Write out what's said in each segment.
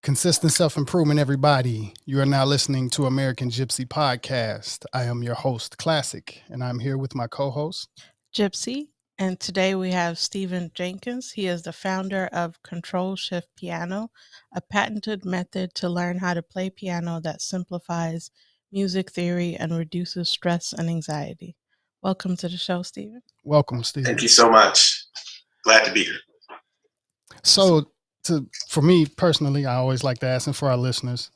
Consistent self-improvement, everybody. You are now listening to American gypC podcast. I am your host, Classic, and I'm here with my co-host, gypC. And today we have Steven Jenkins. He is the founder of Control Shift Piano, a patented method to learn how to play piano that simplifies music theory and reduces stress and anxiety. Welcome to the show, Steven. Welcome, Steven. Thank you so much. Glad to be here. So, for me personally, I always like to ask, and for our listeners,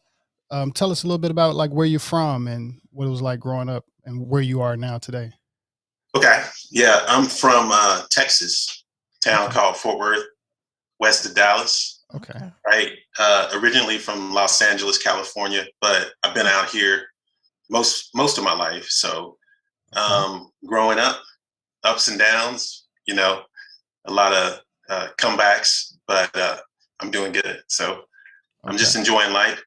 tell us a little bit about like where you're from and what it was like growing up and where you are now today. Okay. Yeah, I'm from Texas, town called Fort Worth, west of Dallas. Okay. Right. Originally from Los Angeles, California, but I've been out here most of my life. So growing up, ups and downs, a lot of comebacks, but I'm doing good. So I'm just enjoying life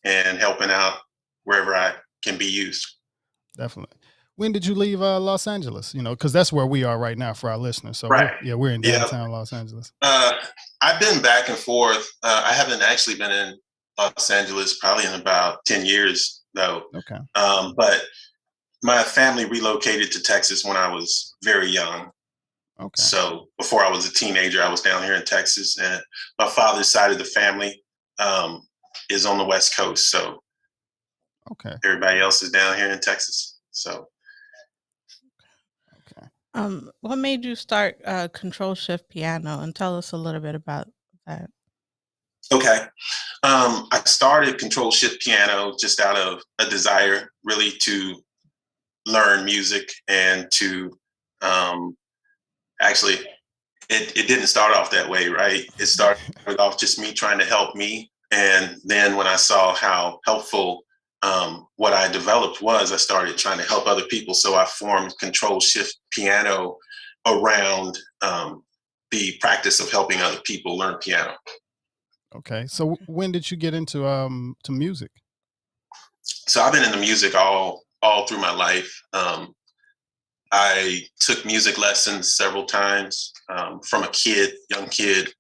and helping out wherever I can be used. Definitely. When did you leave Los Angeles? Because that's where we are right now for our listeners. So right. we're in downtown Los Angeles. I've been back and forth. I haven't actually been in Los Angeles probably in about 10 years though. Okay. But my family relocated to Texas when I was very young. Okay. So before I was a teenager, I was down here in Texas, and my father's side of the family is on the West Coast. So everybody else is down here in Texas. So. What made you start Control Shift Piano, and tell us a little bit about that? Okay. I started Control Shift Piano just out of a desire really to learn music and to actually, it didn't start off that way, right? It started off just me trying to help me. And then when I saw how helpful what I developed was, I started trying to help other people. So I formed Control Shift Piano around the practice of helping other people learn piano. Okay. So when did you get into to music? So I've been into music all through my life. I took music lessons several times from a young kid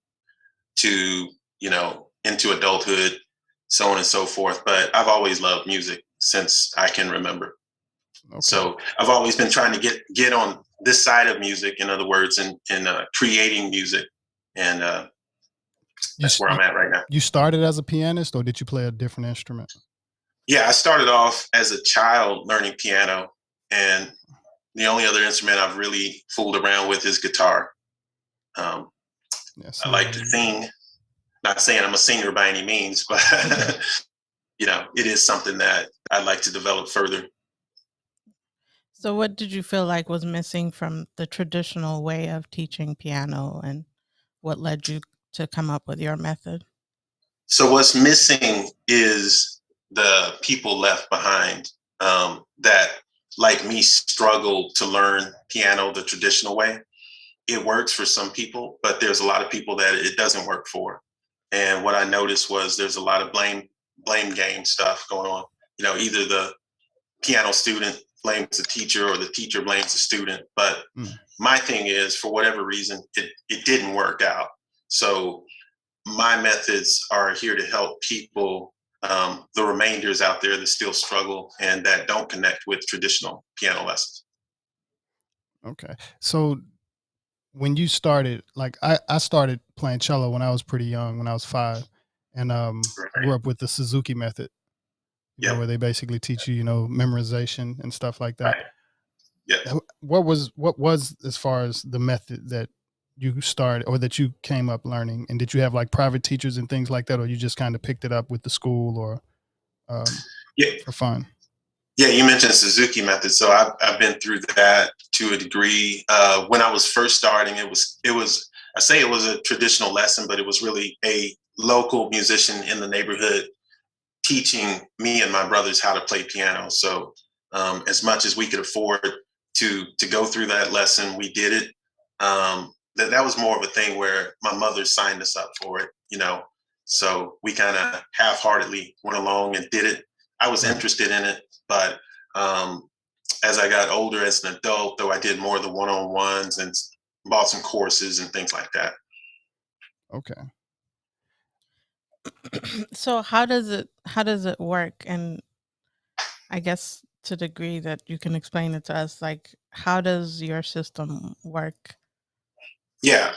to, into adulthood, so on and so forth. But I've always loved music since I can remember. Okay. So I've always been trying to get on this side of music, in other words, in creating music. And that's where I'm at right now. You started as a pianist, or did you play a different instrument? Yeah, I started off as a child learning piano, and the only other instrument I've really fooled around with is guitar. I like to sing. Not saying I'm a singer by any means, but it is something that I'd like to develop further. So what did you feel like was missing from the traditional way of teaching piano, and what led you to come up with your method? So what's missing is the people left behind that, like me, struggled to learn piano the traditional way. It works for some people, but there's a lot of people that it doesn't work for. And what I noticed was there's a lot of blame game stuff going on. Either the piano student blames the teacher or the teacher blames the student. But my thing is, for whatever reason, it didn't work out. So my methods are here to help people, the remainders out there that still struggle and that don't connect with traditional piano lessons. Okay. So when you started, like I started playing cello when I was pretty young, when I was 5, and grew up with the Suzuki method, where they basically teach you, memorization and stuff like that. Right. Yeah. What was as far as the method that you started or that you came up learning, and did you have like private teachers and things like that, or you just kind of picked it up with the school or for fun? Yeah, you mentioned Suzuki method. So I've been through that to a degree. When I was first starting, it was I say it was a traditional lesson, but it was really a local musician in the neighborhood teaching me and my brothers how to play piano. So as much as we could afford to go through that lesson, we did it. That was more of a thing where my mother signed us up for it, so we kind of half-heartedly went along and did it. I was interested in it, but as I got older as an adult, though, I did more of the one-on-ones and bought some courses and things like that. Okay. So how does it work? And I guess to the degree that you can explain it to us, like how does your system work? Yeah.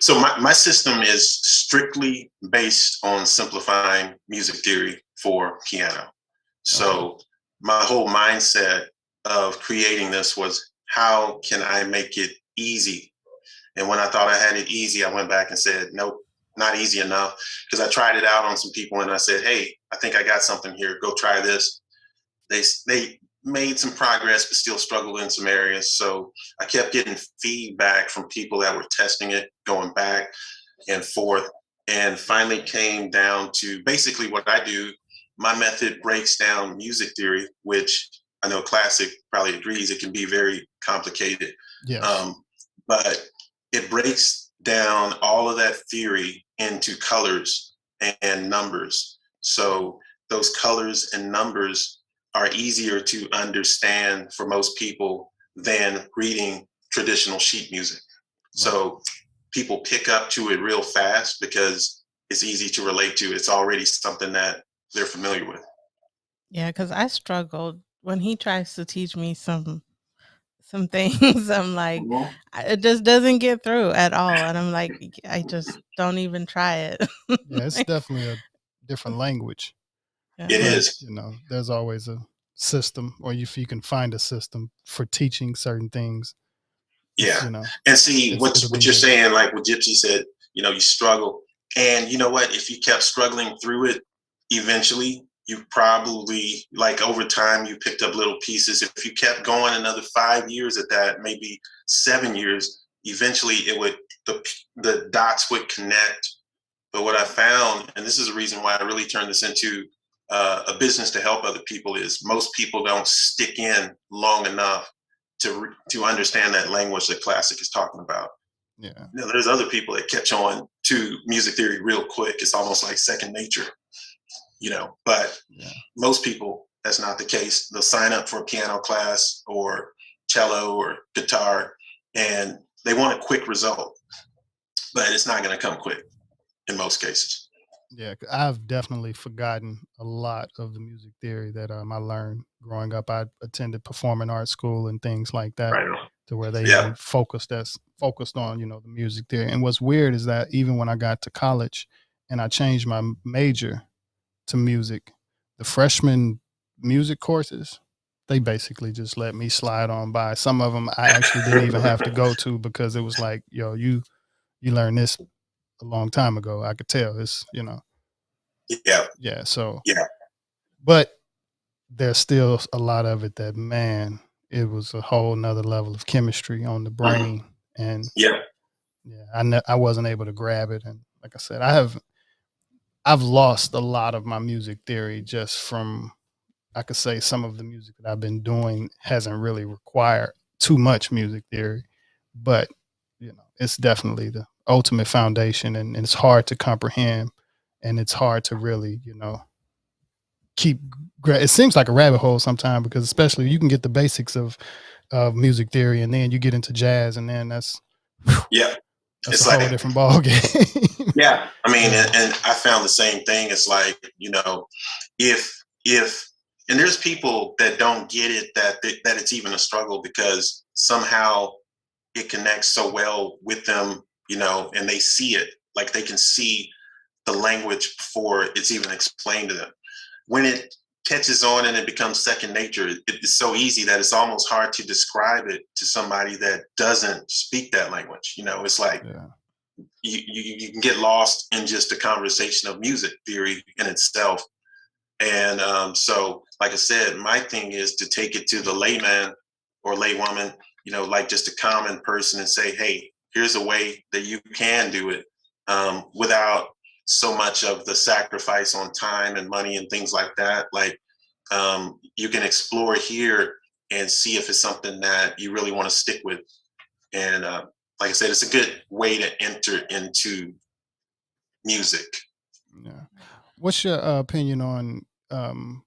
So my system is strictly based on simplifying music theory for piano. Okay. So my whole mindset of creating this was, how can I make it easy? And when I thought I had it easy, I went back and said, nope, not easy enough. Because I tried it out on some people and I said, hey, I think I got something here. Go try this. They made some progress, but still struggled in some areas. So I kept getting feedback from people that were testing it, going back and forth, and finally came down to basically what I do. My method breaks down music theory, which I know Classic probably agrees it can be very complicated. Yes. Um, but it breaks down all of that theory into colors and numbers. So those colors and numbers are easier to understand for most people than reading traditional sheet music. Right. So people pick up to it real fast because it's easy to relate to. It's already something that they're familiar with. Yeah, because I struggled when he tries to teach me some things. I'm like, Mhm. it just doesn't get through at all, and I'm like, I just don't even try it. Yeah, it's Like, definitely a different language, It yeah, but is. there's always a system, or if you can find a system for teaching certain things, it's Yeah. And see it'll be what you're neat. saying, like what gypC said, you struggle. And you know what? If you kept struggling through it, eventually you probably, like, over time you picked up little pieces. If you kept going another 5 years at that, maybe 7 years, eventually it would, the dots would connect. But what I found, and this is the reason why I really turned this into a business to help other people, is most people don't stick in long enough to understand that language that Classic is talking about. Yeah. There's other people that catch on to music theory real quick. It's almost like second nature. But Yeah. most people, that's not the case. They'll sign up for a piano class or cello or guitar, and they want a quick result, but it's not going to come quick in most cases. Yeah, I've definitely forgotten a lot of the music theory that I learned growing up. I attended performing arts school and things like that, Right. to where they Yeah. even focused on the music theory. And what's weird is that even when I got to college and I changed my major to music, the freshman music courses, they basically just let me slide on by. Some of them I actually didn't even have to go to, because it was like, yo, you learned this a long time ago. I could tell it's. Yeah. Yeah, so Yeah. but there's still a lot of it that, man, it was a whole nother level of chemistry on the Mhm. brain, and Yeah. yeah, I wasn't able to grab it, and like I said, I've lost a lot of my music theory just from, I could say, some of the music that I've been doing hasn't really required too much music theory, but it's definitely the ultimate foundation, and it's hard to comprehend, and it's hard to really keep. It seems like a rabbit hole sometimes, because especially you can get the basics of music theory, and then you get into jazz, and then Yeah. that's a It's whole like, different ball game. yeah. I mean, Yeah. and I found the same thing. It's like, if and there's people that don't get it, that it's even a struggle, because somehow it connects so well with them, and they see it, like they can see the language before it's even explained to them. When it catches on and it becomes second nature, it's so easy that it's almost hard to describe it to somebody that doesn't speak that language. It's like Yeah. you can get lost in just a conversation of music theory in itself. And so, like I said, my thing is to take it to the layman or laywoman, like just a common person, and say, hey, here's a way that you can do it without so much of the sacrifice on time and money and things like that. Like, you can explore here and see if it's something that you really want to stick with. And like I said, it's a good way to enter into music. Yeah. What's your opinion on um,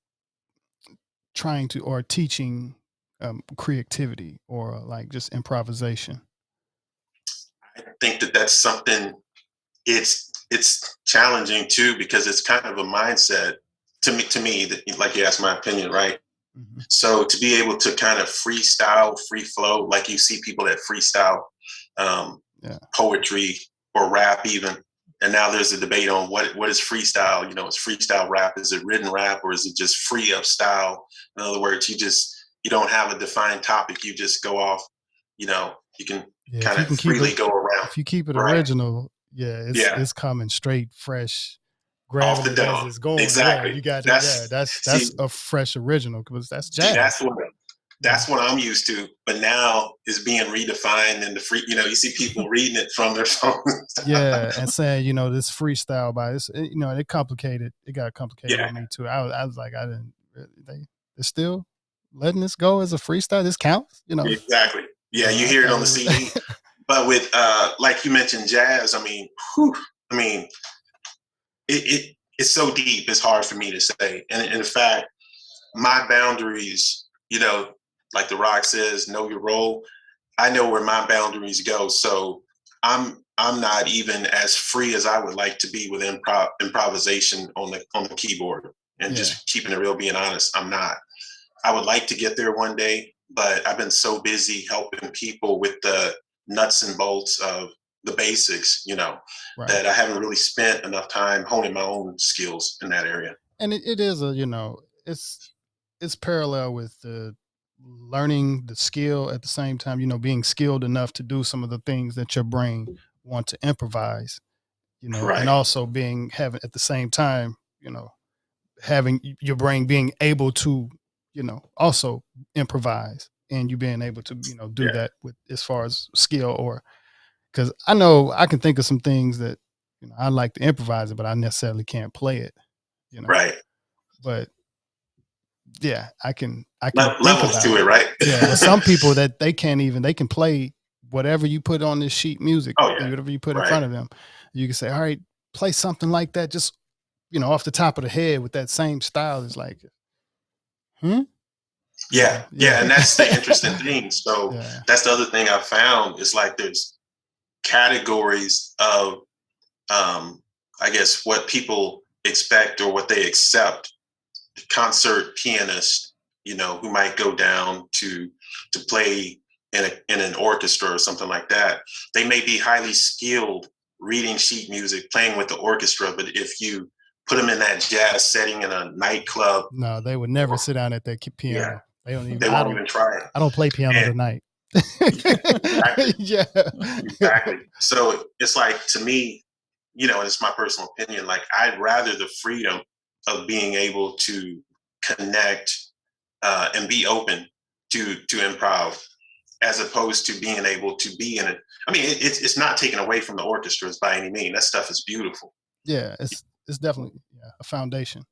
trying to, or teaching creativity, or like just improvisation? I think that that's something. It's it's challenging too, because it's kind of a mindset to me that, like, you asked my opinion, right? Mhm. So to be able to kind of freestyle, free flow, like you see people that freestyle Yeah. poetry or rap even, and now there's a debate on what is freestyle. You know, is freestyle rap? Is it written rap, or is it just free up style? In other words, you don't have a defined topic. You just go off. You know, you can Yeah. kind of freely go around. If you keep it Right. original, yeah, Yeah. it's coming straight, fresh, Off the grabbing it as dome. it's going. Yeah, Exactly. you got it. Yeah, That's that's see a fresh original because that's see jazz. that's what I'm used to. But now it's being redefined in the free. You know, you see people reading it from their phones. Yeah, and saying, this freestyle by this, it complicated. It got complicated Yeah. with me too. I was like, I didn't. They're still letting this go as a freestyle. This counts, Exactly. Yeah, you I hear it thought on it the was. CD. But with like you mentioned, jazz. I mean, whew, I mean, it's so deep. It's hard for me to say. And in fact, my boundaries, like The Rock says, know your role. I know where my boundaries go. So I'm not even as free as I would like to be with improvisation on the keyboard. And Yeah. just keeping it real, being honest, I'm not. I would like to get there one day, but I've been so busy helping people with the nuts and bolts of the basics, Right. that I haven't really spent enough time honing my own skills in that area. And it is it's parallel with the learning the skill at the same time, being skilled enough to do some of the things that your brain want to improvise, and Right. also having at the same time, having your brain being able to, also improvise, and you being able to, do Yeah. that with as far as skill. Or because I know I can think of some things that I like to improvise it, but I necessarily can't play it, Right. but yeah, I can think Levels about to it. it, right? Yeah, but some people that they can play whatever you put on this sheet music, Oh yeah. whatever you put in Right. front of them. You can say, all right, play something like that, just off the top of the head with that same style. Is like, Yeah. yeah, And that's the interesting thing. So yeah, that's the other thing I found is like there's categories of I guess what people expect or what they accept. Concert pianist, who might go down to play in an orchestra or something like that. They may be highly skilled reading sheet music, playing with the orchestra, but if you put them in that jazz setting in a nightclub, no, they would never sit down at that yeah, piano. They don't even. they won't even try it. I don't play piano And tonight. exactly, Yeah, exactly. So it's like, to me, and it's my personal opinion, like I'd rather the freedom of being able to connect and be open to improv, as opposed to being able to be in it. I mean, it's not taken away from the orchestras by any means. That stuff is beautiful. yeah, it's definitely a foundation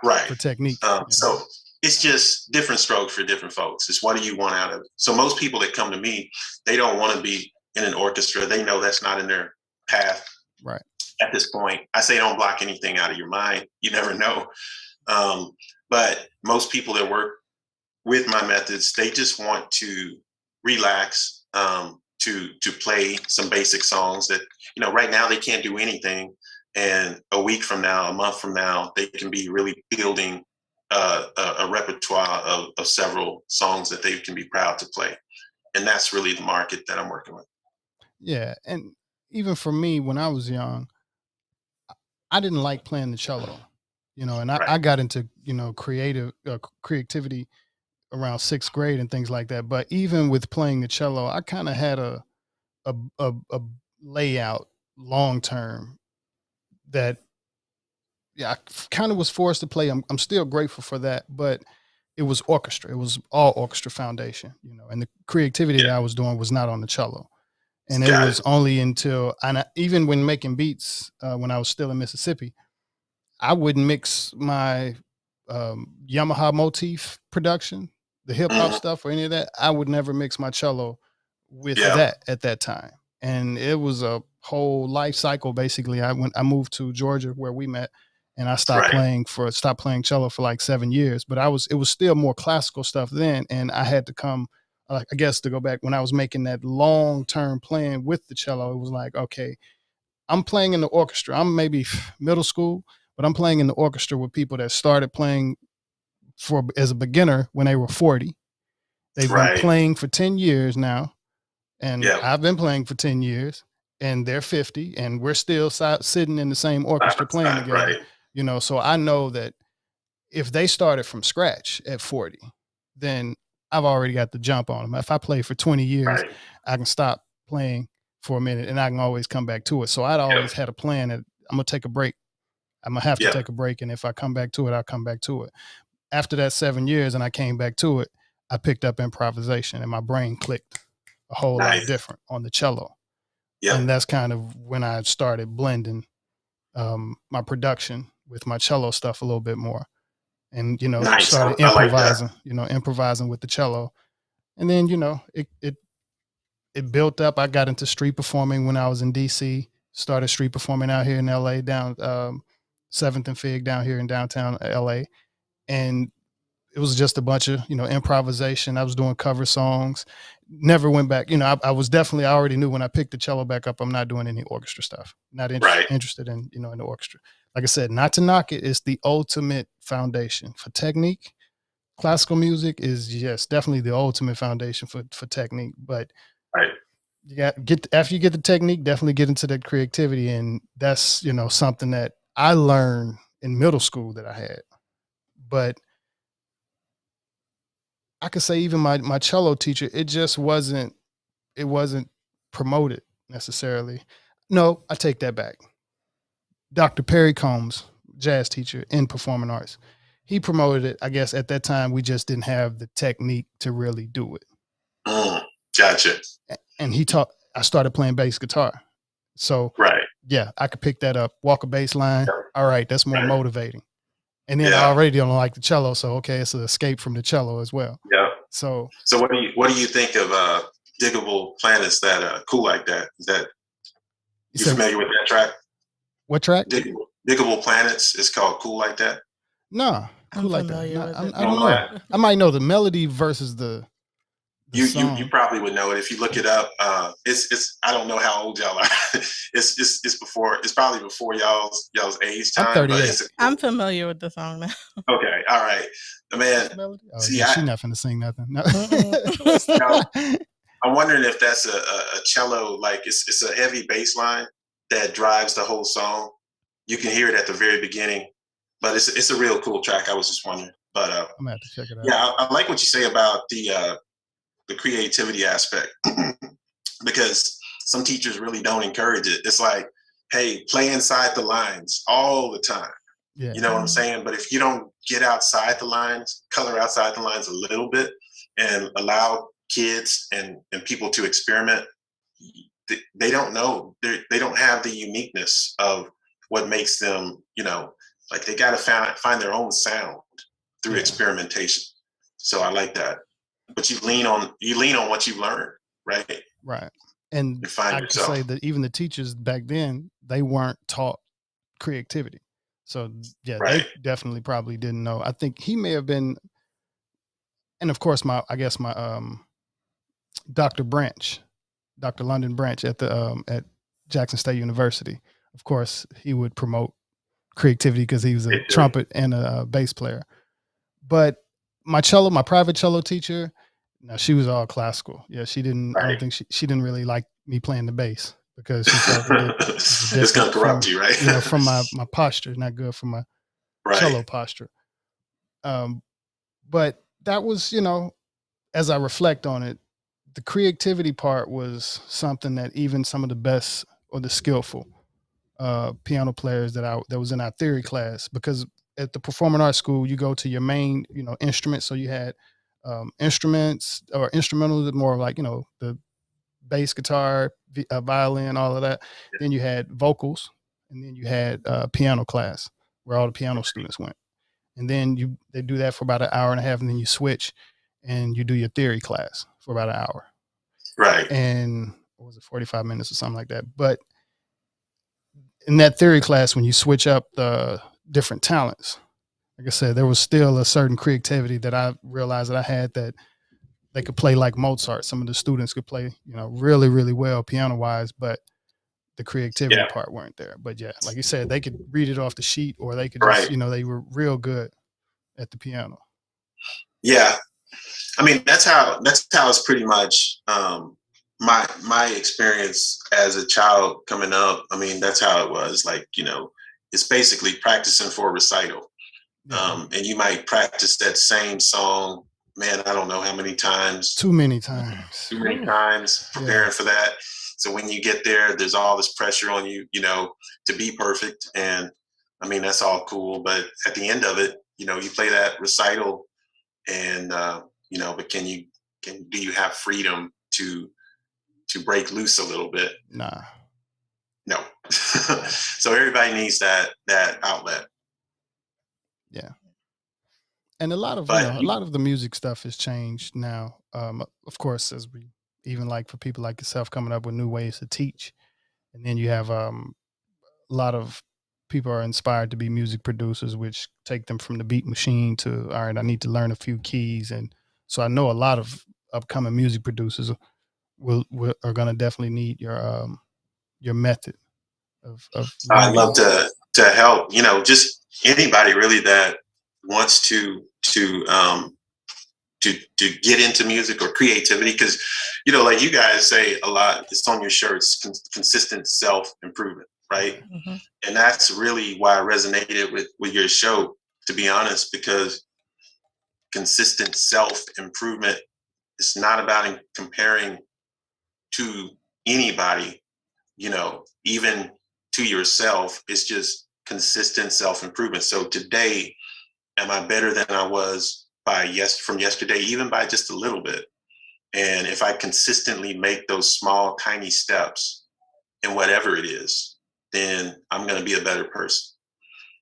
Right. for technique. So it's just different strokes for different folks. It's what do you want out of it? So most people that come to me, they don't want to be in an orchestra. They know that's not in their path. Right. At this point, I say don't block anything out of your mind. You never know. But most people that work with my methods, they just want to relax, to play some basic songs that, right now they can't do anything. And a week from now, a month from now, they can be really building a repertoire of several songs that they can be proud to play. And that's really the market that I'm working with. Yeah, and even for me, when I was young, I didn't like playing the cello, and I Right. got into creativity around sixth grade and things like that. But even with playing the cello, I kind of had a layout long term that, yeah, I kind of was forced to play. I'm still grateful for that, but it was orchestra. It was all orchestra foundation, and the creativity that Yeah. I was doing was not on the cello. And it Got was it. only until, even when making beats, when I was still in Mississippi, I wouldn't mix my Yamaha motif production, the hip hop Mhm. stuff, or any of that. I would never mix my cello with Yeah. that at that time. And it was a whole life cycle. Basically, I moved to Georgia where we met, and I Right. stopped playing cello for like 7 years. But it was still more classical stuff then, and I had to come. I guess to go back when I was making that long term plan with the cello, it was like, okay, I'm playing in the orchestra. I'm maybe middle school, but I'm playing in the orchestra with people that started playing as a beginner when they were 40. They've been playing for 10 years now, and I've been playing for 10 years, and they're 50, and we're still sitting in the same orchestra playing together. You know, so I know that if they started from scratch at 40, then I've already got the jump on them. If I play for 20 years, I can stop playing for a minute and I can always come back to it. So I'd always had a plan that I'm going to take a break. I'm going to have to take a break. And if I come back to it, I'll come back to it. After that 7 years and I came back to it, I picked up improvisation and my brain clicked a whole lot different on the cello. And that's kind of when I started blending my production with my cello stuff a little bit more. And, you know, started improvising, improvising with the cello. And then, you know, it built up. I got into street performing when I was in DC, started street performing out here in LA, down 7th and Fig down here in downtown LA. And it was just a bunch of, improvisation. I was doing cover songs, never went back. I already knew when I picked the cello back up, I'm not doing any orchestra stuff. Not interested in, in the orchestra. Like I said, not to knock it, it's the ultimate foundation for technique. Classical music is, yes, definitely the ultimate foundation for technique. But you got after you get the technique, definitely get into that creativity. And that's, something that I learned in middle school that I had. But I could say even my cello teacher, it wasn't promoted necessarily. No, I take that back. Dr. Perry Combs, jazz teacher in performing arts, he promoted it. I guess at that time we just didn't have the technique to really do it. Gotcha. And I started playing bass guitar. So yeah, I could pick that up, walk a bass line. All right, that's more motivating. And then I already don't like the cello, so okay, it's an escape from the cello as well. Yeah. So what do you think of Diggable Planets that are cool like that? Is that you familiar with that track? What track? Diggable Planets is called Cool Like That. No, Cool like that. I don't know. I might know the melody versus the song. You probably would know it if you look it up. It's I don't know how old y'all are. it's probably before y'all's age time. I'm 38. I'm familiar with the song now. Okay, all right, man. She's not finna sing nothing. No. I'm wondering if that's a cello, like it's a heavy bass line that drives the whole song. You can hear it at the very beginning, but it's a real cool track. I was just wondering, but I'm gonna have to check it out. Yeah, I like what you say about the creativity aspect because some teachers really don't encourage it. It's like, hey, play inside the lines all the time. Yeah. You know what I'm saying? But if you don't get outside the lines, color outside the lines a little bit and allow kids and people to experiment, they don't know. They don't have the uniqueness of what makes them, like they got to find their own sound through experimentation. So I like that. But you lean on what you've learned, right? Right. And I can say that even the teachers back then, they weren't taught creativity. So yeah, they definitely probably didn't know. I think he may have been, and of course my Dr. London Branch at Jackson State University. Of course, he would promote creativity because he was a trumpet and a bass player. But my private cello teacher, no, she was all classical. Yeah, she didn't. I don't think she didn't really like me playing the bass because she felt it's gonna corrupt you, right? From my posture, not good for my cello posture. But that was, as I reflect on it, the creativity part was something that even some of the best or the skillful piano players that was in our theory class, because at the performing arts school, you go to your main, instrument. So you had instruments or instrumentals, more like, the bass guitar, violin, all of that. Yeah. Then you had vocals, and then you had piano class where all the piano students went. And then they do that for about an hour and a half, and then you switch and you do your theory class for about an hour. Right. And what was it, 45 minutes or something like that. But in that theory class, when you switch up the different talents, like I said, there was still a certain creativity that I realized that I had, that they could play like Mozart. Some of the students could play, really, really well piano wise, but the creativity Yeah. part weren't there. But yeah, like you said, they could read it off the sheet, or they could just, Right. you know, they were real good at the piano. Yeah. I mean, that's how it's pretty much my experience as a child coming up. I mean, that's how it was. Like, you know, it's basically practicing for a recital. Yeah. And you might practice that same song, man, I don't know how many times, Too many times. too many times preparing Yeah. for that. So when you get there, there's all this pressure on you, you know, to be perfect. And I mean, that's all cool. But at the end of it, you know, you play that recital and, you know, but do you have freedom to break loose a little bit? Nah. No. So everybody needs that outlet. Yeah. And a lot of, you But know, a lot of the music stuff has changed now. Of course, as we even like for people like yourself coming up with new ways to teach. And then you have a lot of people are inspired to be music producers, which take them from the beat machine to, all right, I need to learn a few keys. And so I know a lot of upcoming music producers are going to definitely need your method of I'd learning. love to help, you know, just anybody really that wants to get into music or creativity, because, you know, like you guys say a lot, it's on your shirts, consistent self improvement, right? Mm-hmm. And that's really why I resonated with your show, to be honest, because consistent self improvement is not about comparing to anybody, you know, even to yourself. It's just consistent self improvement. So today, am I better than I was from yesterday, even by just a little bit? And if I consistently make those small, tiny steps in whatever it is, then I'm going to be a better person.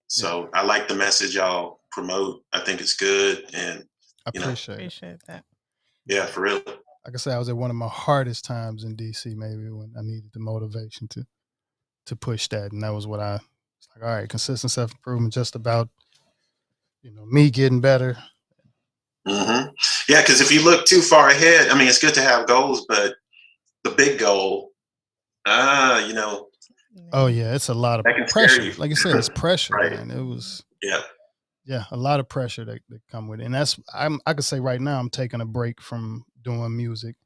So Yeah. I like the message y'all promote. I think it's good. And, I you know, Appreciate that. yeah, for real. Like I said, I was at one of my hardest times in DC, maybe when I needed the motivation to push that. And that was what I was like, all right, consistent self improvement, just about, you know, me getting better. Mm-hmm. Yeah, because if you look too far ahead, I mean, it's good to have goals, but the big goal, you know, Oh yeah, it's a lot of that can scare pressure. you. Like I said, it's pressure, Right. man. It was Yeah. yeah, a lot of pressure that come with it. And I could say right now I'm taking a break from doing music.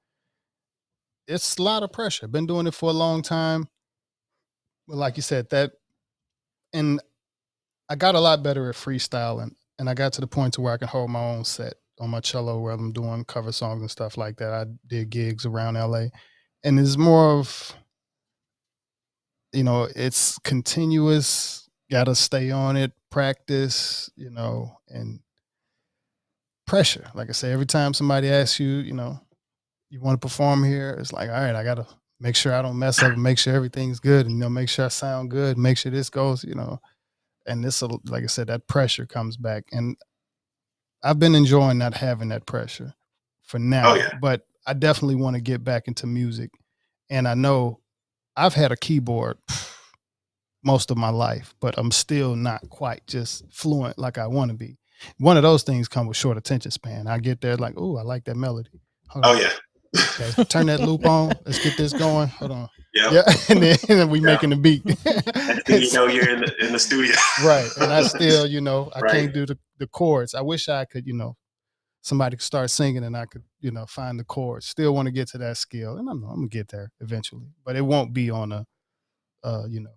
It's a lot of pressure. Been doing it for a long time. But like you said, that and I got a lot better at freestyling, and I got to the point to where I can hold my own set on my cello where I'm doing cover songs and stuff like that. I did gigs around LA. And it's more of, you know, it's continuous, gotta stay on it, practice, you know, and pressure. Like I say, every time somebody asks you, you know, you want to perform here, it's like, all right, I gotta make sure I don't mess up and make sure everything's good and, you know, make sure I sound good, make sure this goes, you know. And this, like I said, that pressure comes back. And I've been enjoying not having that pressure for Oh, now, yeah. but I definitely want to get back into music. And I know I've had a keyboard most of my life, but I'm still not quite just fluent like I want to be. One of those things come with short attention span. I get there like, oh, I like that melody. Hold Oh, on. yeah. Okay, turn that loop on. Let's get this going. Hold on. Yep. Yeah, and then we Yeah. making the beat. Next thing you know, you're in the studio. Right, and I still, you know, I Right. can't do the chords. I wish I could, you know, somebody could start singing and I could, you know, find the chords. Still want to get to that skill, and I know I'm gonna get there eventually, but it won't be on you know,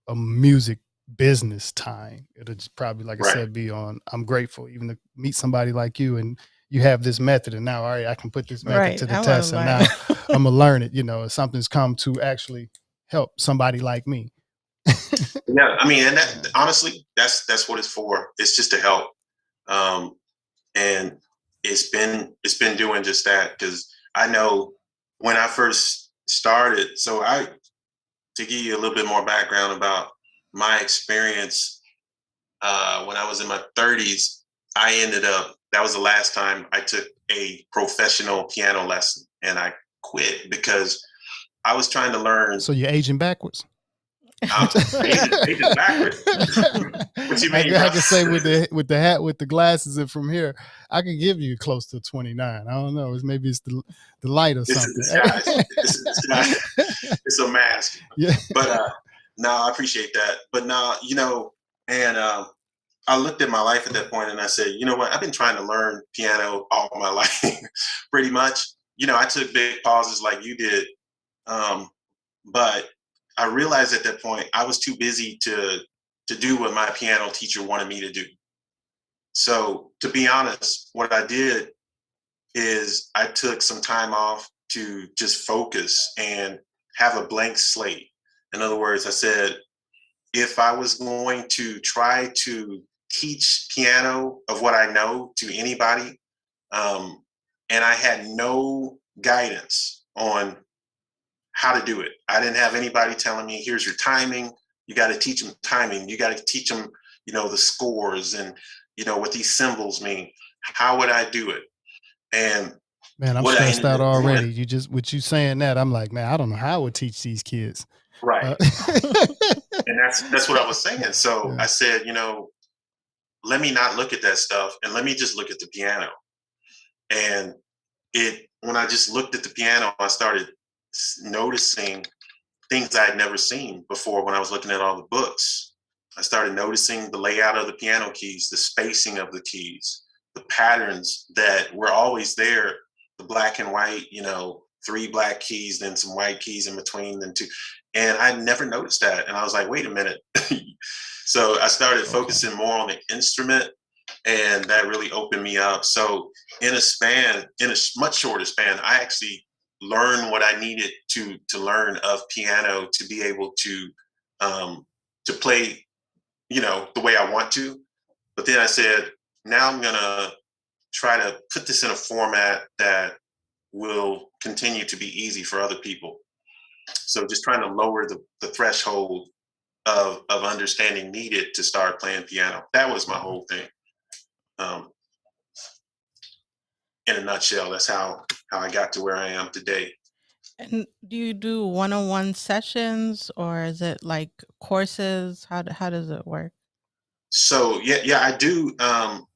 a music business time. It'll just probably, like I Right. said, be on. I'm grateful even to meet somebody like you, and you have this method, and now, all right, I can put this method Right. to the I want test, to and learn. now I'm gonna learn it. You know, if something's come to actually help somebody like me. Yeah. I mean, and Yeah. that honestly, that's what it's for. It's just to help. And it's been doing just that, because I know when I first started. So to give you a little bit more background about my experience, when I was in my 30s, I ended up, that was the last time I took a professional piano lesson, and I quit because I was trying to learn. So you're aging backwards. Ages backwards. What you mean, I bro? can say with the hat with the glasses and from here, I could give you close to 29. I don't know. Maybe it's the light or It's a something. disguise. It's a disguise. It's a mask. Yeah. But no, I appreciate that. But now, and I looked at my life at that point and I said, you know what? I've been trying to learn piano all my life, pretty much. I took big pauses like you did. But I realized at that point I was too busy to do what my piano teacher wanted me to do. So to be honest, what I did is I took some time off to just focus and have a blank slate. In other words, I said, if I was going to try to teach piano of what I know to anybody, and I had no guidance on how to do it. I didn't have anybody telling me, here's your timing. You got to teach them timing. You got to teach them, the scores and, what these symbols mean. How would I do it? And man, I'm what I stressed ended out up doing, already. With you saying that, I'm like, man, I don't know how I would teach these kids. right. And that's what I was saying. So Yeah. I said, let me not look at that stuff and let me just look at the piano. And when I just looked at the piano, I started noticing things I had never seen before when I was looking at all the books. I started noticing the layout of the piano keys, the spacing of the keys, the patterns that were always there, the black and white, 3 black keys, then some white keys in between, then 2. And I never noticed that. And I was like, wait a minute. So I started focusing more on the instrument, and that really opened me up. So in a much shorter span, I actually learn what I needed to learn of piano to be able to play, the way I want to. But then I said, now I'm gonna try to put this in a format that will continue to be easy for other people. So just trying to lower the threshold of understanding needed to start playing piano. That was my whole thing. In a nutshell, that's how I got to where I am today. And do you do one-on-one sessions, or is it like courses? How does it work? So yeah, I do.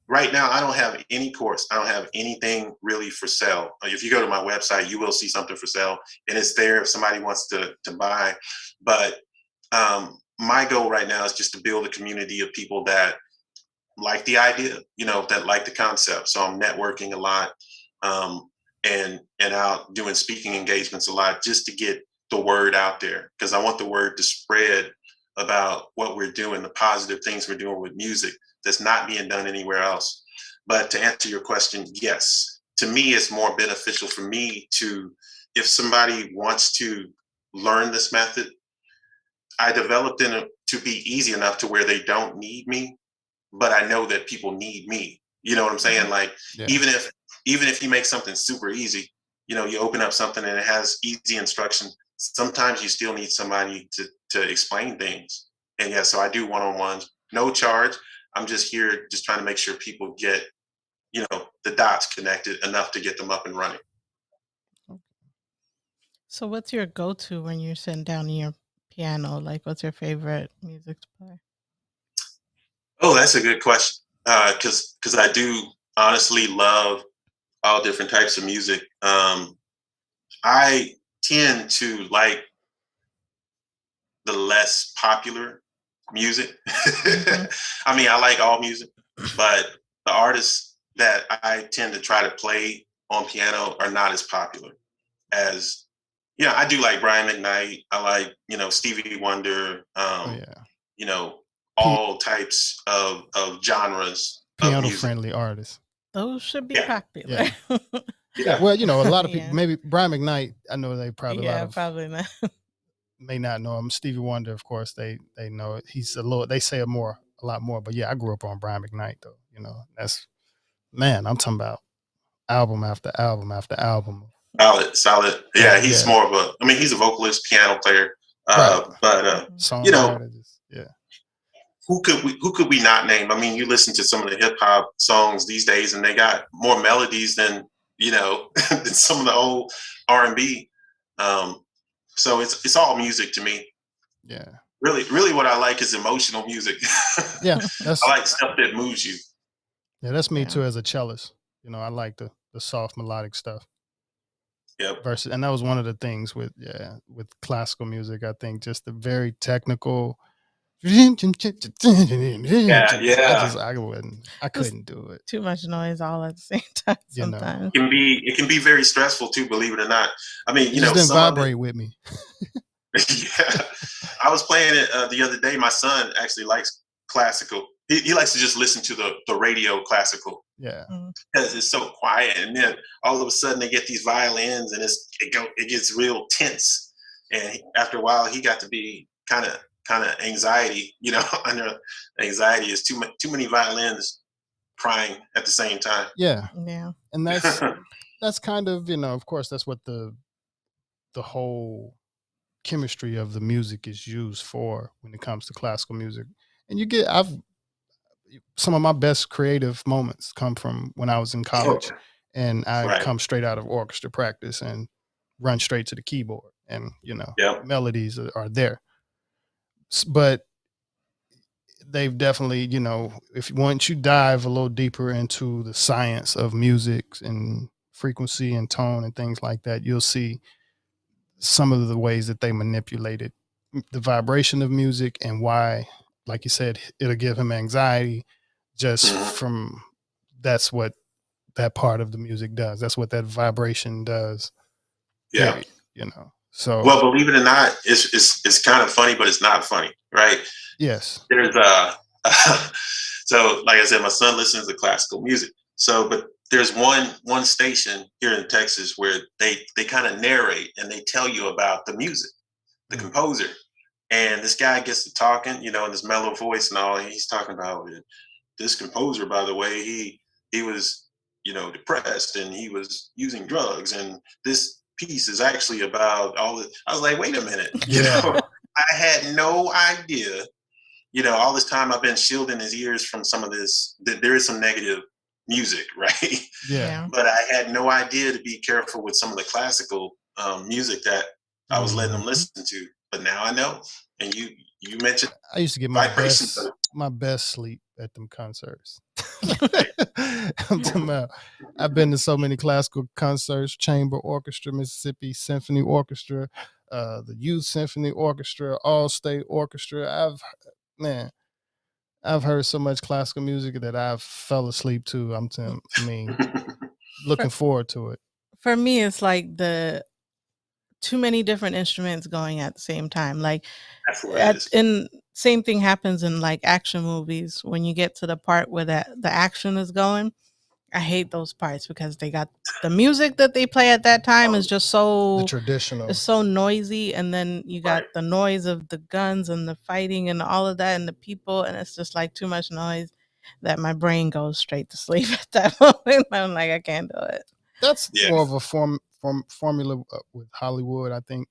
Right now, I don't have any course. I don't have anything really for sale. If you go to my website, you will see something for sale, and it's there if somebody wants to buy. But my goal right now is just to build a community of people that like the idea, that like the concept. So I'm networking a lot, and out doing speaking engagements a lot, just to get the word out there, because I want the word to spread about what we're doing, the positive things we're doing with music that's not being done anywhere else. But to answer your question, yes, to me, it's more beneficial for me if somebody wants to learn this method, I developed it to be easy enough to where they don't need me, but I know that people need me. You know what I'm saying? Like, Yeah. even if you make something super easy, you open up something and it has easy instruction, sometimes you still need somebody to explain things. And yeah, so I do one-on-ones, no charge. I'm just here just trying to make sure people get, the dots connected enough to get them up and running. So what's your go-to when you're sitting down in your piano? Like, what's your favorite music to play? Oh, that's a good question. Because I do honestly love all different types of music. I tend to like the less popular music. I mean, I like all music, but the artists that I tend to try to play on piano are not as popular as, I do like Brian McKnight. I like, Stevie Wonder, all types of genres of music. Piano-friendly artists. Those should be popular. Yeah. Yeah, well, a lot of people, maybe Brian McKnight, I know they probably probably not. may not know him. Stevie Wonder, of course, they know it. He's they say a lot more. But yeah, I grew up on Brian McKnight though. That's, man, I'm talking about album after album after album. Solid. Yeah, he's more of he's a vocalist, piano player. Right. But songwriter, yeah. Who could we not name? I mean, you listen to some of the hip hop songs these days, and they got more melodies than than some of the old R&B. So it's all music to me. Yeah. really what I like is emotional music. Yeah, that's I like stuff that moves you. yeah, that's me Yeah. too as a cellist. You know, I like the soft melodic stuff. Yep. Versus, and that was one of the things with classical music. I think just the very technical. Yeah, I Just couldn't do it. too much noise all at the same time You know, sometimes. it can be very stressful too, believe it or not. I mean, it just didn't vibrate with me. Yeah, I was playing it the other day. My son actually likes classical. He likes to just listen to the radio classical Yeah, because it's so quiet. And then all of a sudden they get these violins, and it gets real tense. And after a while, he got to be kind of anxiety. You know, under anxiety is too many violins crying at the same time. yeah, Yeah. and that's kind of, you know, of course, that's what the whole chemistry of the music is used for when it comes to classical music. And I've some of my best creative moments come from when I was in college, and I Right. come straight out of orchestra practice and run straight to the keyboard, and you know, Yep. melodies are there. But they've definitely, you know, if once you dive a little deeper into the science of music and frequency and tone and things like that, you'll see some of the ways that they manipulated the vibration of music and why, like you said, it'll give him anxiety just from that's what that part of the music does. That's what that vibration does. Yeah. Period, you know. So well, believe it or not, it's kind of funny, but it's not funny, right? Yes. There's so like I said, my son listens to classical music. So, but there's one station here in Texas where they kind of narrate and they tell you about the music, the composer. And this guy gets to talking, you know, in this mellow voice and all. And he's talking about this composer, by the way, he was, you know, depressed and he was using drugs. And this piece is actually about all this. I was like, wait a minute, you know, I had no idea. You know, all this time I've been shielding his ears from some of this. There is some negative music, right? Yeah. But I had no idea to be careful with some of the classical music that I was letting him listen to. But now I know. And you mentioned I used to get my best sleep at them concerts. I'm talking about, I've been to so many classical concerts, chamber orchestra, Mississippi Symphony Orchestra, the Youth Symphony Orchestra, All State Orchestra. I've heard so much classical music that I've fell asleep to. Looking forward to it. For me, it's like the too many different instruments going at the same time. Like, and same thing happens in like action movies when you get to the part where the action is going. I hate those parts because they got the music that they play at that time is just so the traditional. It's so noisy, and then you got the noise of the guns and the fighting and all of that and the people, and it's just like too much noise that my brain goes straight to sleep at that moment. I'm like, I can't do it. That's more of a formula with Hollywood, I think.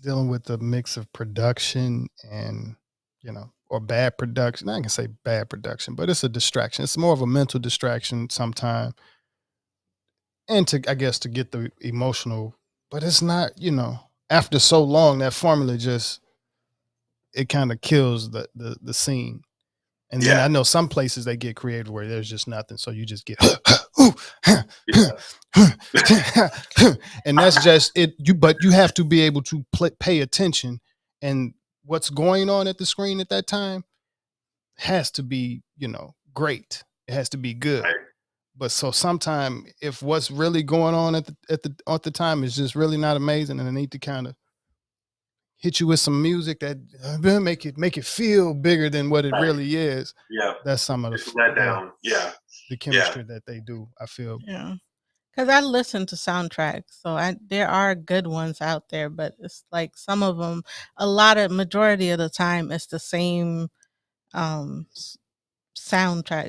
Dealing with the mix of production and, you know, or bad production. I can say bad production, but it's a distraction. It's more of a mental distraction sometimes. And I guess, to get the emotional, but it's not, you know, after so long, that formula just, it kind of kills the scene. And then I know some places they get creative where there's just nothing. So you just get, and that's just it. But you have to be able to pay attention, and what's going on at the screen at that time has to be, you know, great. It has to be good. Right. But so sometimes if what's really going on at the time is just really not amazing, and I need to kind of hit you with some music that make it feel bigger than what it really is. Yeah, that's some of the chemistry that they do, I feel. Yeah, because I listen to soundtracks, so there are good ones out there, but it's like some of them, majority of the time, it's the same soundtrack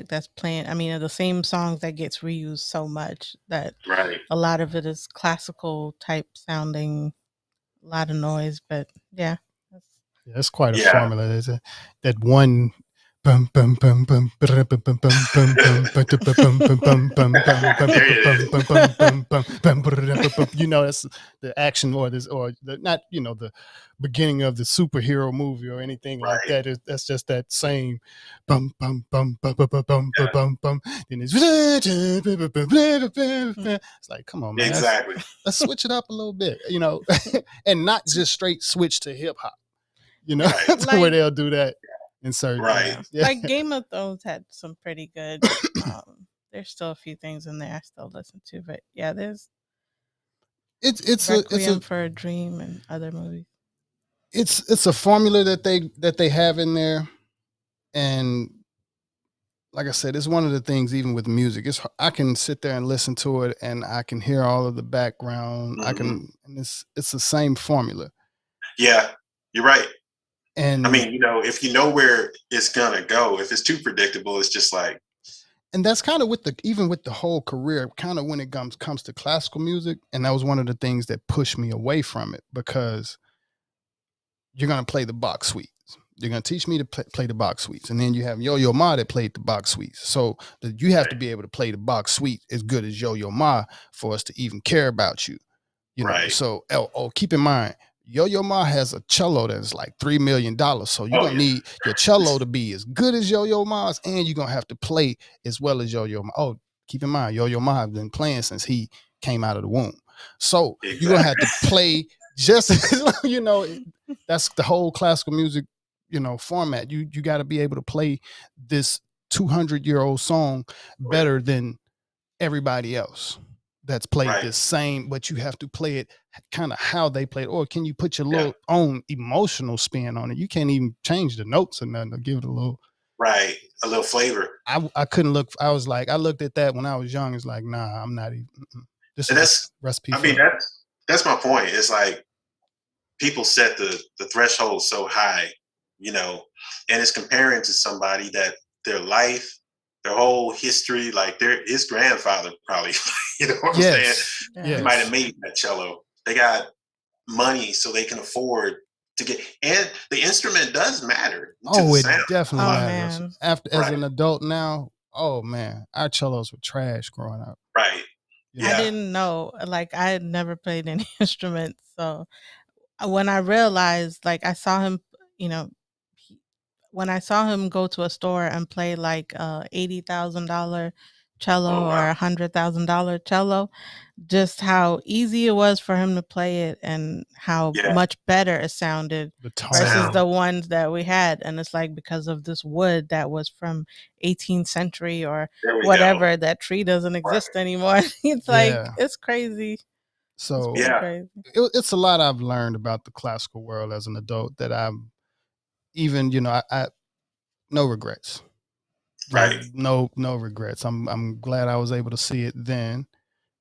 that's playing. I mean, the same songs that gets reused so much that a lot of it is classical type sounding. A lot of noise, but yeah. It's quite a formula. There's that one Bum, bum, bum, bum, bum, bum, bum, bum, bum, bum, you know, that's the action or this or the, not, you know, the beginning of the superhero movie or anything like Right. that. That's just that same bum bum bum bum bum bum bum Yeah. bum bum. Then it's like, come on, man, Exactly. let's switch it up a little bit, you know, and not just straight switch to hip hop, you know, Right. to where Like, they'll do that in certain Right. things. Yeah. like Game of Thrones had some pretty good. There's still a few things in there I still listen to, but yeah, there's It's Requiem for a Dream and other movies. it's a formula that they have in there, and like I said, it's one of the things. Even with music, I can sit there and listen to it, and I can hear all of the background. I can, and it's the same formula. Yeah, you're right. And I mean, you know, if you know where it's gonna go, if it's too predictable, it's just like, and that's kind of with even with the whole career, kind of when it comes to classical music, and that was one of the things that pushed me away from it, because you're gonna play the box suites. You're gonna teach me to play the box suites, and then you have Yo-Yo Ma that played the box suites. So you have to be able to play the box suite as good as Yo-Yo Ma for us to even care about you. You know. right. So keep in mind, Yo-Yo Ma has a cello that's like $3 million. So you're Oh gonna yeah. need your cello to be as good as Yo-Yo Ma's, and you're gonna have to play as well as Yo-Yo Ma. Oh, keep in mind, Yo-Yo Ma has been playing since he came out of the womb. So you're gonna have to play just as, you know, that's the whole classical music, you know, format. You got to be able to play this 200-year-old song better than everybody else that's played Right. this same, but you have to play it kind of how they play it. Or can you put your Yeah. little own emotional spin on it? You can't even change the notes or nothing to give it a little. Right. A little flavor. I couldn't look. I was like, I looked at that when I was young. It's like, nah, I'm not even. This And is a that's, recipe I mean, for. that's my point. It's like people set the threshold so high, you know, and it's comparing to somebody that their life, their whole history, like his grandfather probably, you know what I'm saying? Yes, Yeah. He might have yes. made that cello. They got money so they can afford to get, and the instrument does matter to the Oh, it sound. definitely Oh matters. man. After, as Right. an adult now, oh man, our cellos were trash growing up. Right. You I know? Yeah. didn't know. Like I had never played any instruments, so when I realized, like I saw him, you know, when I saw him go to a store and play like $80,000 Oh cello or wow. $100,000 cello, just how easy it was for him to play it and how Yeah. much better it sounded The versus Sound. the ones that we had. And it's like because of this wood that was from 18th century or There we go. whatever, that tree doesn't exist anymore. It's like, Yeah. it's crazy. It's So pretty Yeah. crazy. it's a lot I've learned about the classical world as an adult that I'm even, you know, I no regrets. Like Right. no regrets. I'm glad I was able to see it then,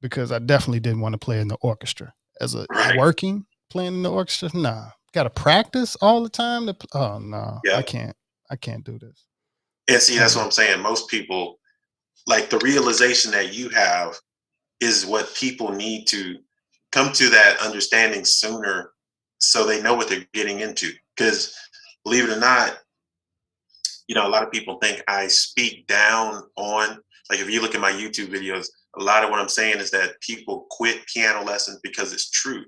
because I definitely didn't want to play in the orchestra as a Right. working playing in the orchestra. Nah, got to practice all the time. Oh no, Yeah. I can't do this. And see, that's what I'm saying. Most people, like the realization that you have is what people need to come to that understanding sooner so they know what they're getting into. Because believe it or not, you know, a lot of people think I speak down on, like, if you look at my YouTube videos, a lot of what I'm saying is that people quit piano lessons because it's true.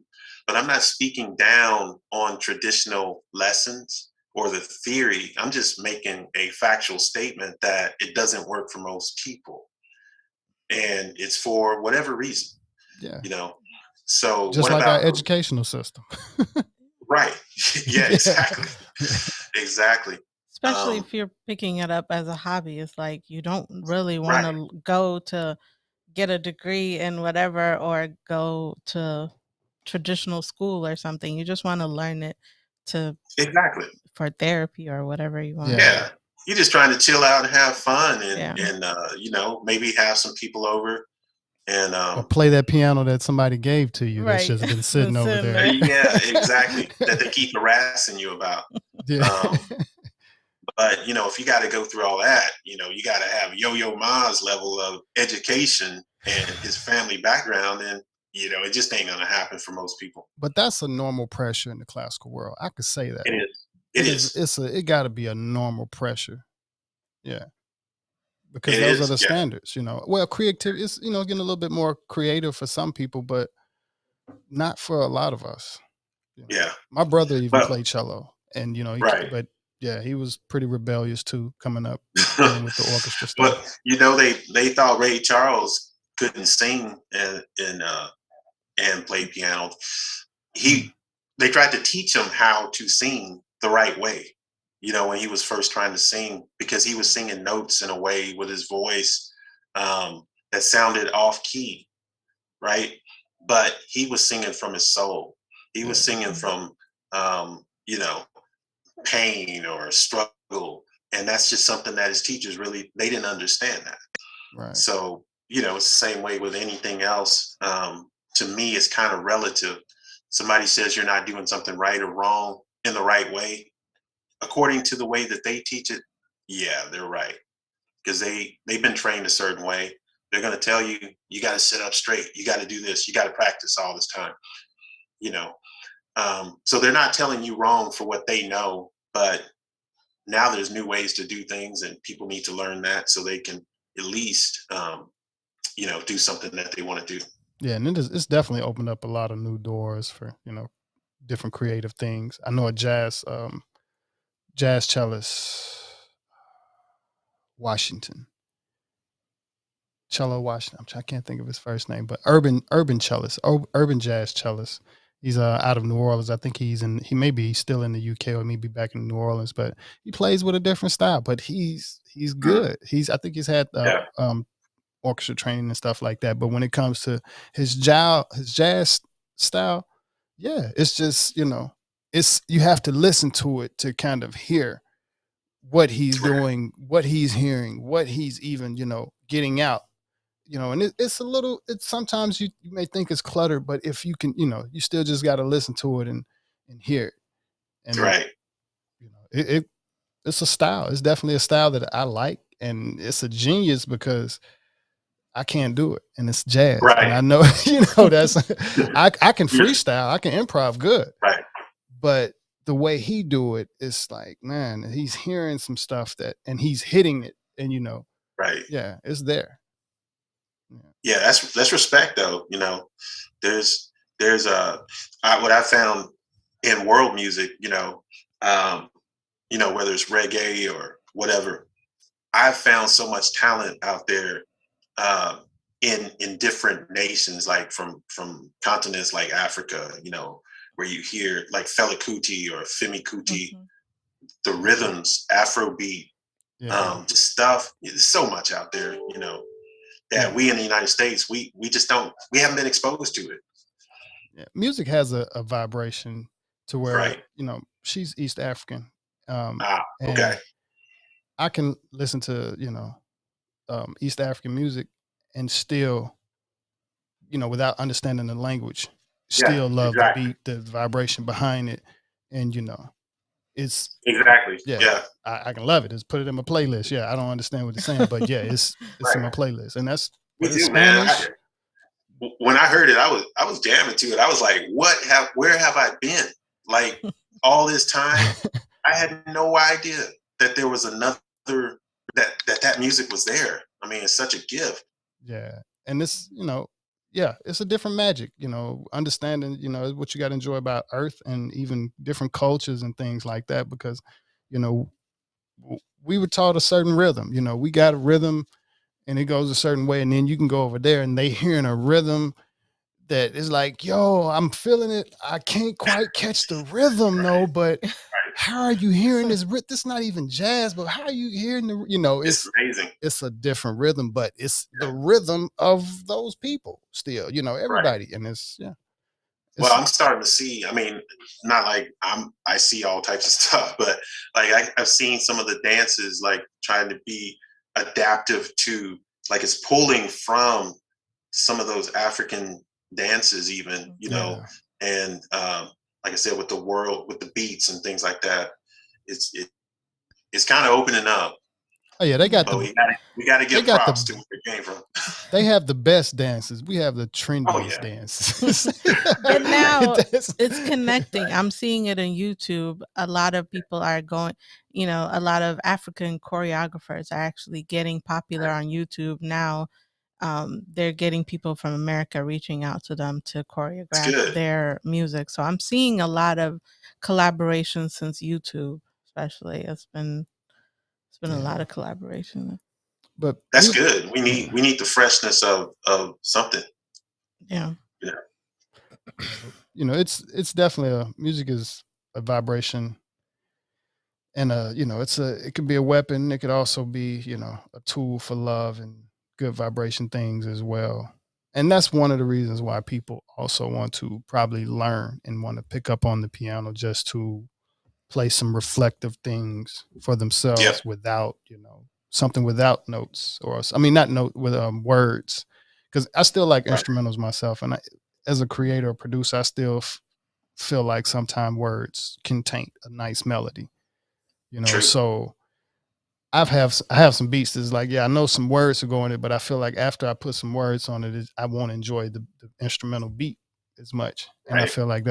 But I'm not speaking down on traditional lessons or the theory. I'm just making a factual statement that it doesn't work for most people. And it's for whatever reason, Yeah, you know. So just what like our about educational system. right? Yeah, Yeah. exactly. Exactly. Especially if you're picking it up as a hobby. It's like you don't really want Right. to go to get a degree in whatever or go to traditional school or something. You just want to learn it to Exactly. for therapy or whatever you want. Yeah. Yeah. You're just trying to chill out and have fun Yeah. and you know, maybe have some people over and Or play that piano that somebody gave to you that's Right. just been sitting over Sitting there. there. yeah, exactly. That they keep harassing you about. Yeah. But you know, if you got to go through all that, you know, you got to have Yo-Yo Ma's level of education and his family background, and you know, it just ain't gonna happen for most people. But that's a normal pressure in the classical world. I could say that. It is. It It is. is. It got to be a normal pressure. Yeah, It because those are is, the yeah, standards. Well, creativity is getting a little bit more creative for some people, but not for a lot of us. yeah. My brother even Well, played cello, and right. but yeah, he was pretty rebellious too, coming up dealing with the orchestra stuff. But they thought Ray Charles couldn't sing and play piano. Mm, He They tried to teach him how to sing the right way. When he was first trying to sing, because he was singing notes in a way with his voice that sounded off key, right? But he was singing from his soul. He was yeah, singing from um, you know pain or struggle, and that's just something that his teachers really they didn't understand that. right. So, it's the same way with anything else. To me, it's kind of relative. Somebody says you're not doing something right or wrong in the right way, according to the way that they teach it. Yeah, they're right, because they've been trained a certain way. They're going to tell you you got to sit up straight. You got to do this. You got to practice all this time. You know, so they're not telling you wrong for what they know, but now there's new ways to do things, and people need to learn that so they can at least do something that they want to do. Yeah, and it's definitely opened up a lot of new doors for different creative things. I know a jazz cellist, Washington, cello Washington. I can't think of his first name, but urban cellist, urban jazz cellist. He's out of New Orleans. I think he maybe he's still in the UK or maybe back in New Orleans, but he plays with a different style. But he's Mm, good. I think he's had yeah, orchestra training and stuff like that. But when it comes to his jazz style, yeah, it's just it's you have to listen to it to kind of hear what he's doing, what he's hearing, what he's even getting out. And it's a little. It's sometimes you may think it's cluttered, but if you can, you still just got to listen to it and hear it. And right, it's a style. It's definitely a style that I like, and it's a genius because I can't do it, and it's jazz, and right, I know that's I can yeah, freestyle, I can improv good, right, but the way he do it, it's like, man, he's hearing some stuff and he's hitting it, and right. yeah, it's there. Yeah. Yeah, that's respect though. There's what I found in world music. Um, whether it's reggae or whatever, I've found so much talent out there in different nations, like from continents like Africa. Where you hear like Fela Kuti or Femi Kuti, Mhm. the rhythms, Afrobeat, Yeah. just stuff. There's so much out there. That Yeah. we in the United States, we just don't, we haven't been exposed to it. Yeah. Music has a vibration to where, Right. she's East African. Ah, okay. And I can listen to, East African music and still, without understanding the language, Yeah, still love the exactly. beat, the vibration behind it. And, it's, Exactly. yeah, Yeah. I can love it. Just put it in my playlist. Yeah. I don't understand what it's saying, but yeah, it's in my Right. playlist. And that's Me whether it's too, man. Spanish. When I heard it, I was jamming to it. I was like, where have I been? Like all this time, I had no idea that there was another that music was there. I mean, it's such a gift. Yeah. And yeah, it's a different magic, understanding, what you got to enjoy about Earth and even different cultures and things like that. Because, you know, we were taught a certain rhythm, we got a rhythm and it goes a certain way. And then you can go over there and they hearing a rhythm that is like, yo, I'm feeling it. I can't quite catch the rhythm though, but Right. how are you hearing this? This not even jazz, but how are you hearing It's amazing. it's a different rhythm, but it's the Yeah. rhythm of those people still, Right. everybody. And yeah, Well, it's I'm starting to see. I mean, not like I see all types of stuff, but like I've seen some of the dances, like trying to be adaptive to, like it's pulling from some of those African dances, even, yeah. and like I said, with the world, with the beats and things like that, it's kind of opening up. Oh yeah, they got But the we gotta they give got the props to where it came from. they have the best dances. We have the Oh trendiest yeah. dances. And now That's- it's connecting. I'm seeing it on YouTube. A lot of people are going, a lot of African choreographers are actually getting popular on YouTube now. They're getting people from America reaching out to them to It's choreograph good. their music. So I'm seeing a lot of collaborations since YouTube, especially. It's been a lot yeah, of collaboration. but That's good. yeah, We need the freshness of something. Yeah. You know. it's definitely music is a vibration, and it could be a weapon. It could also be a tool for love and good vibration things as well. And that's one of the reasons why people also want to probably learn and want to pick up on the piano, just to play some reflective things for Yep. themselves without something without notes, or I mean not note with words, because I still like Right. instrumentals myself, and as a creator or producer, I still feel like sometimes words can taint a nice melody. True. So I have some beats that's like, yeah, I know some words to go in it, but I feel like after I put some words on it, I won't enjoy the instrumental beat as much. And I Right. feel like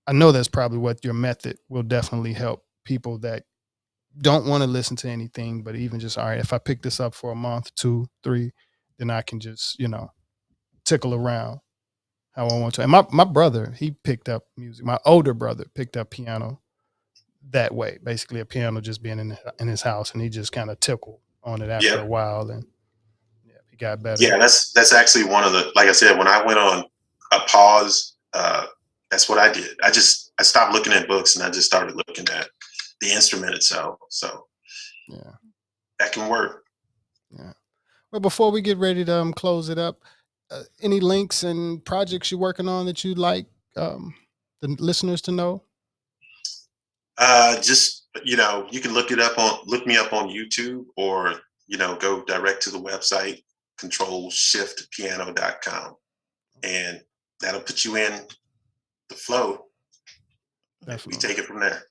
I know that's probably what your method will definitely help people that don't want to listen to anything, but even just, all right, if I pick this up for a month, 2, 3, then I can just, tickle around how I want to. And my brother, he picked up music. My older brother picked up piano that way, basically a piano just being in his house, and he just kind of tickled on it after a Yep. while, and yeah, he got better. Yeah, that's actually one of the, like I said, when I went on a pause, that's what I did. I stopped looking at books and I just started looking at the instrument itself. So Yeah, that can work. yeah. Well, before we get ready to close it up, any links and projects you're working on that you'd like the listeners to know? Just you can look me up on YouTube, or go direct to the website controlshiftpiano.com, and that'll put you in the flow. We Definitely, take it from there.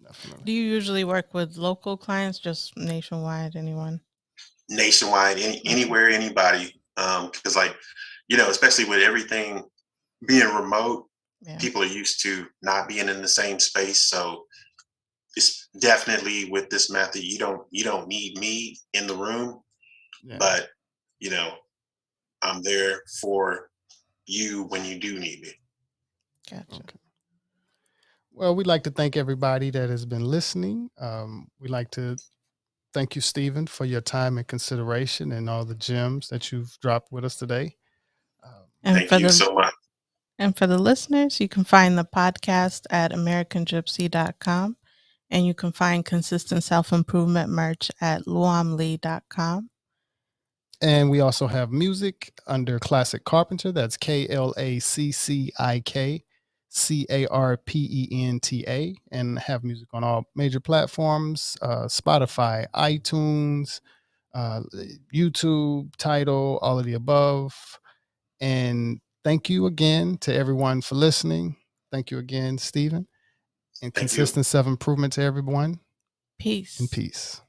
definitely. Do you usually work with local clients, just nationwide, anyone? Nationwide, Okay. anywhere, anybody. Because especially with everything being remote, Yeah. people are used to not being in the same space. So it's definitely, with this method, you don't need me in the room, Yeah. but I'm there for you when you do need me. Gotcha. Okay. Well, we'd like to thank everybody that has been listening. We'd like to thank you, Steven, for your time and consideration and all the gems that you've dropped with us today. And Thank you so much. And for the listeners, you can find the podcast at americangypsy.com, and you can find consistent self-improvement merch at luamlee.com. And we also have music under Classic Carpenter. That's KLACCIKCARPENTA. And have music on all major platforms, Spotify, iTunes, YouTube, Tidal, all of the above. And thank you again to everyone for listening. Thank you again, Steven. And Thank you. consistent self-improvement to everyone. Peace. And peace.